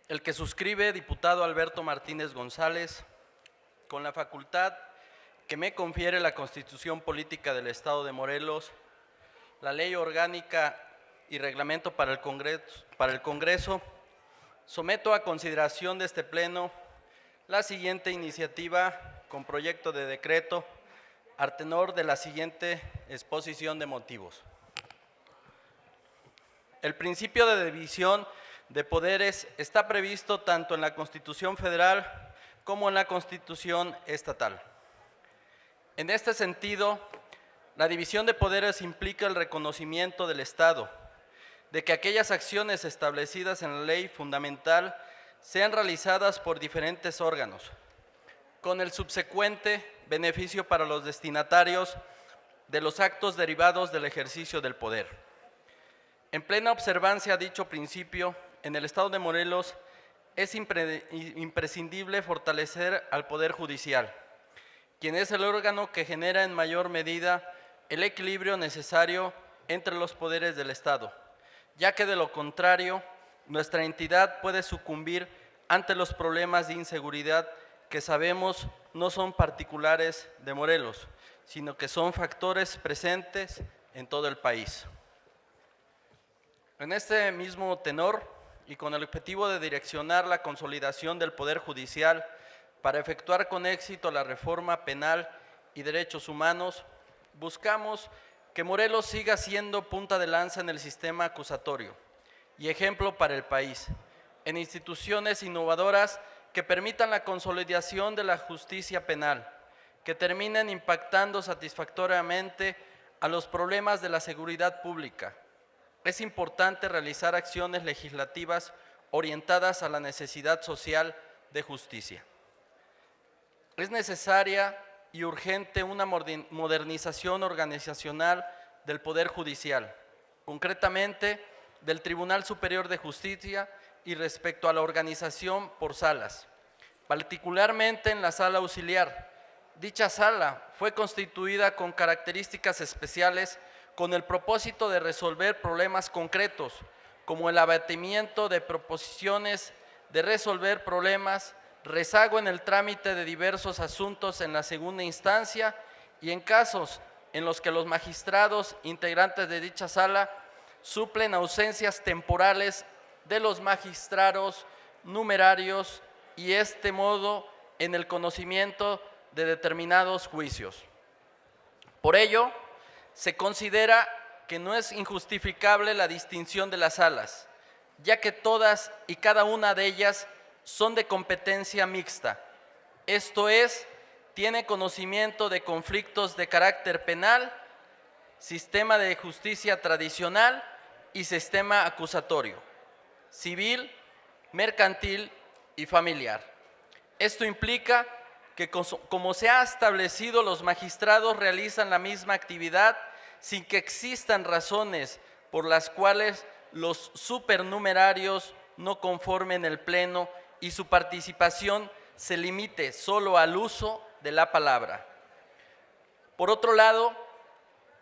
el que suscribe diputado Alberto Martínez González, con la facultad que me confiere la Constitución Política del Estado de Morelos, la Ley Orgánica y Reglamento para el Congreso, someto a consideración de este Pleno la siguiente iniciativa con proyecto de decreto a tenor de la siguiente exposición de motivos. El principio de división de poderes está previsto tanto en la Constitución Federal como en la Constitución Estatal. En este sentido, la división de poderes implica el reconocimiento del Estado de que aquellas acciones establecidas en la ley fundamental sean realizadas por diferentes órganos, con el subsecuente beneficio para los destinatarios de los actos derivados del ejercicio del poder. En plena observancia a dicho principio, en el Estado de Morelos es imprescindible fortalecer al Poder Judicial, quien es el órgano que genera en mayor medida el equilibrio necesario entre los poderes del Estado, ya que de lo contrario, nuestra entidad puede sucumbir ante los problemas de inseguridad que sabemos no son particulares de Morelos, sino que son factores presentes en todo el país. En este mismo tenor y con el objetivo de direccionar la consolidación del Poder Judicial para efectuar con éxito la reforma penal y derechos humanos, buscamos que Morelos siga siendo punta de lanza en el sistema acusatorio y ejemplo para el país, en instituciones innovadoras que permitan la consolidación de la justicia penal, que terminen impactando satisfactoriamente a los problemas de la seguridad pública. Es importante realizar acciones legislativas orientadas a la necesidad social de justicia. Es necesaria y urgente una modernización organizacional del Poder Judicial, concretamente del Tribunal Superior de Justicia y respecto a la organización por salas, particularmente en la sala auxiliar. Dicha sala fue constituida con características especiales con el propósito de resolver problemas concretos, como el abatimiento de proposiciones, de resolver problemas, rezago en el trámite de diversos asuntos en la segunda instancia y en casos en los que los magistrados integrantes de dicha sala suplen ausencias temporales de los magistrados numerarios y este modo en el conocimiento de determinados juicios. Por ello, se considera que no es injustificable la distinción de las salas, ya que todas y cada una de ellas son de competencia mixta, esto es, tiene conocimiento de conflictos de carácter penal, sistema de justicia tradicional y sistema acusatorio, civil, mercantil y familiar. Esto implica que, como se ha establecido, los magistrados realizan la misma actividad sin que existan razones por las cuales los supernumerarios no conformen el Pleno y su participación se limite solo al uso de la palabra. Por otro lado,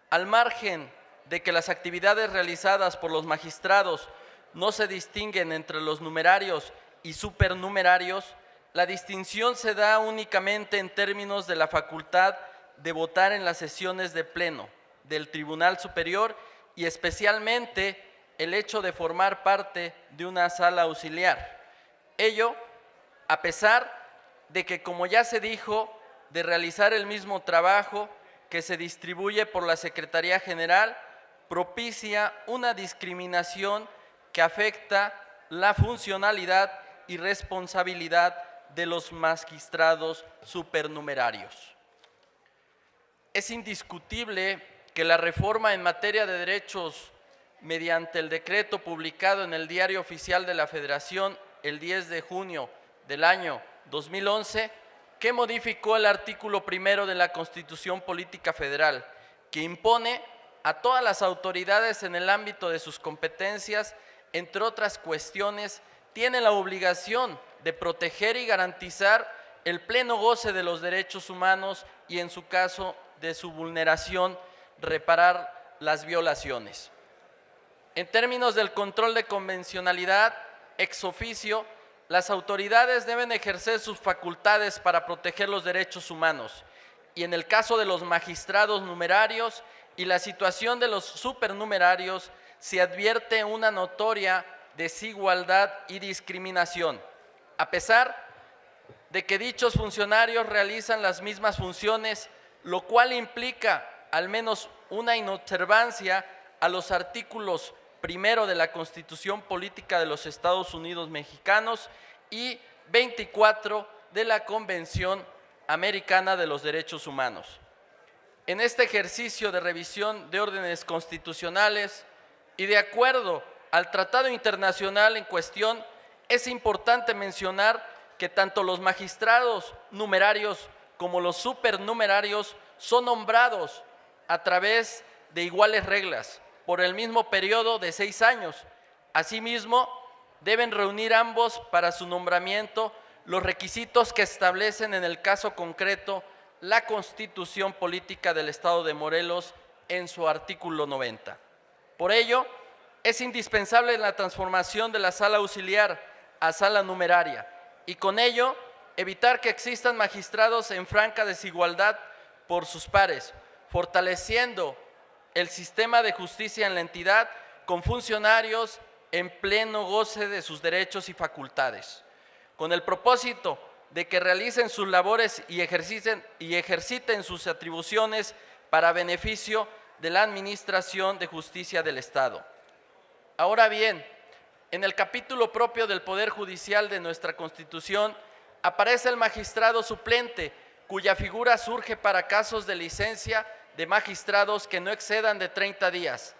al margen de que las actividades realizadas por los magistrados no se distinguen entre los numerarios y supernumerarios, la distinción se da únicamente en términos de la facultad de votar en las sesiones de pleno del Tribunal Superior y especialmente el hecho de formar parte de una sala auxiliar. Ello, a pesar de que, como ya se dijo, de realizar el mismo trabajo que se distribuye por la Secretaría General, propicia una discriminación que afecta la funcionalidad y responsabilidad de los magistrados supernumerarios. Es indiscutible que la reforma en materia de derechos mediante el decreto publicado en el Diario Oficial de la Federación el 10 de junio del año 2011, que modificó el artículo 1 de la Constitución Política Federal, que impone a todas las autoridades en el ámbito de sus competencias, entre otras cuestiones, tiene la obligación de proteger y garantizar el pleno goce de los derechos humanos y, en su caso de su vulneración, reparar las violaciones. En términos del control de convencionalidad, ex oficio, las autoridades deben ejercer sus facultades para proteger los derechos humanos y en el caso de los magistrados numerarios y la situación de los supernumerarios se advierte una notoria desigualdad y discriminación, a pesar de que dichos funcionarios realizan las mismas funciones, lo cual implica al menos una inobservancia a los artículos 1 de la Constitución Política de los Estados Unidos Mexicanos y 24 de la Convención Americana de los Derechos Humanos. En este ejercicio de revisión de órdenes constitucionales y de acuerdo al tratado internacional en cuestión, es importante mencionar que tanto los magistrados numerarios como los supernumerarios son nombrados a través de iguales reglas por el mismo periodo de 6 años. Asimismo, deben reunir ambos para su nombramiento los requisitos que establecen en el caso concreto la Constitución Política del Estado de Morelos en su artículo 90. Por ello, es indispensable la transformación de la sala auxiliar a sala numeraria y con ello evitar que existan magistrados en franca desigualdad por sus pares, fortaleciendo el sistema de justicia en la entidad con funcionarios en pleno goce de sus derechos y facultades, con el propósito de que realicen sus labores y ejerciten sus atribuciones para beneficio de la Administración de Justicia del Estado. Ahora bien, en el capítulo propio del Poder Judicial de nuestra Constitución aparece el magistrado suplente, cuya figura surge para casos de licencia de magistrados que no excedan de 30 días.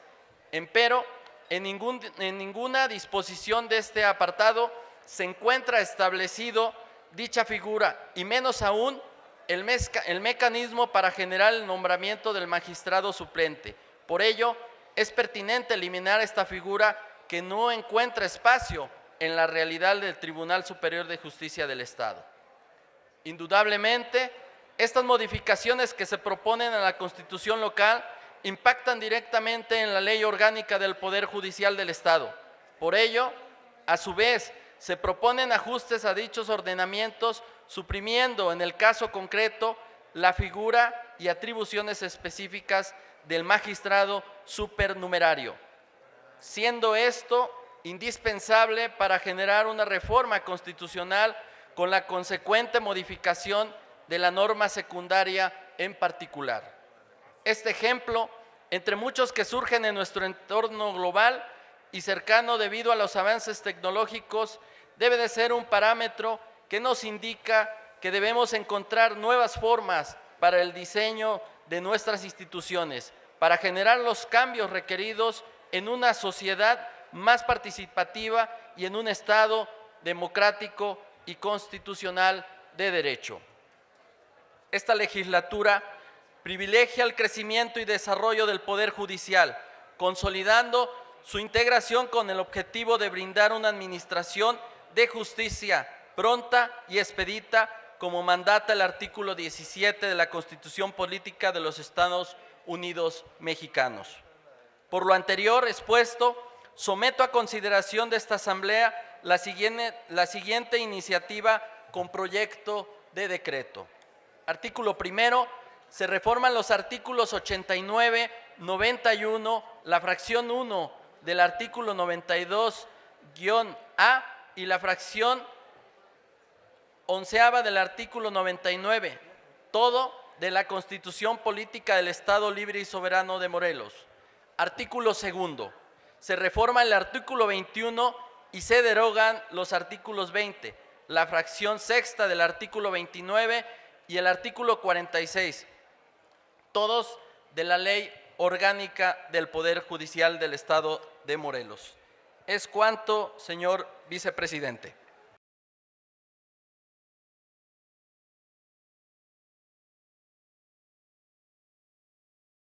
Empero, en ninguna disposición de este apartado se encuentra establecido dicha figura, y menos aún el mecanismo para generar el nombramiento del magistrado suplente. Por ello, es pertinente eliminar esta figura que no encuentra espacio en la realidad del Tribunal Superior de Justicia del Estado. Indudablemente, estas modificaciones que se proponen a la Constitución local impactan directamente en la Ley Orgánica del Poder Judicial del Estado. Por ello, a su vez, se proponen ajustes a dichos ordenamientos, suprimiendo en el caso concreto la figura y atribuciones específicas del magistrado supernumerario, siendo esto indispensable para generar una reforma constitucional con la consecuente modificación de la norma secundaria en particular. Este ejemplo, entre muchos que surgen en nuestro entorno global y cercano debido a los avances tecnológicos, debe de ser un parámetro que nos indica que debemos encontrar nuevas formas para el diseño de nuestras instituciones, para generar los cambios requeridos en una sociedad más participativa y en un Estado democrático y constitucional de derecho. Esta legislatura privilegia el crecimiento y desarrollo del Poder Judicial, consolidando su integración con el objetivo de brindar una administración de justicia pronta y expedita, como mandata el artículo 17 de la Constitución Política de los Estados Unidos Mexicanos. Por lo anterior expuesto, someto a consideración de esta Asamblea la siguiente iniciativa con proyecto de decreto. Artículo primero, se reforman los artículos 89, 91, la fracción 1 del artículo 92-A y la fracción 11ª del artículo 99, todo de la Constitución Política del Estado Libre y Soberano de Morelos. Artículo segundo, se reforma el artículo 21 y se derogan los artículos 20, la fracción 6ª del artículo 29 y el artículo 46, todos de la Ley Orgánica del Poder Judicial del Estado de Morelos. Es cuanto, señor vicepresidente.